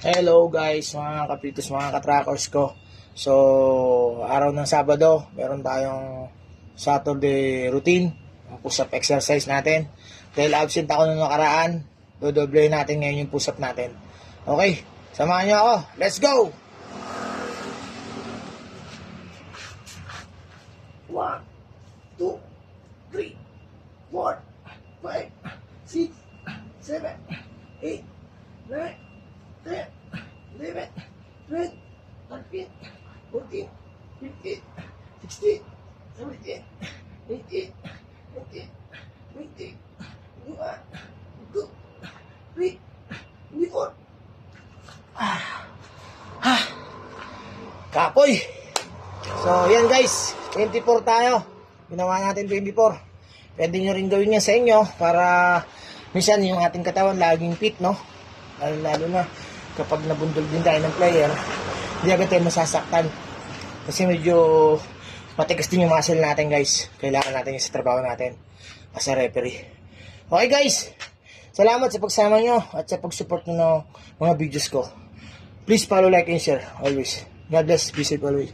Hello guys, mga kapitos, mga katrackers ko. So, araw ng Sabado, meron tayong Saturday routine, ang push-up exercise natin. Dahil absent ako nung nakaraan, dodoblehin natin ngayon yung push-up natin. Okay, samahan nyo ako. Let's go! 1, 2, 3, 4, 5, 6, 7, 8, 9, 10, 11, 12, 13, 14, 15, 16, 17, 18, 19, 20, 21, 22, 23, 24. Kapoy! So, yan guys. 24 tayo. Ginawa natin 24. Pwede nyo rin gawin yan sa inyo para minsan yung ating katawan laging fit, no? Lalo na kapag nabundol din tayo ng player, hindi agad tayo masasaktan. Kasi medyo matigas din yung muscle natin guys. Kailangan natin yung sa trabaho natin as a referee. Okay guys, salamat sa pagsama nyo at sa pag-support ng mga videos ko. Please follow, like, and share always. God bless, be safe always.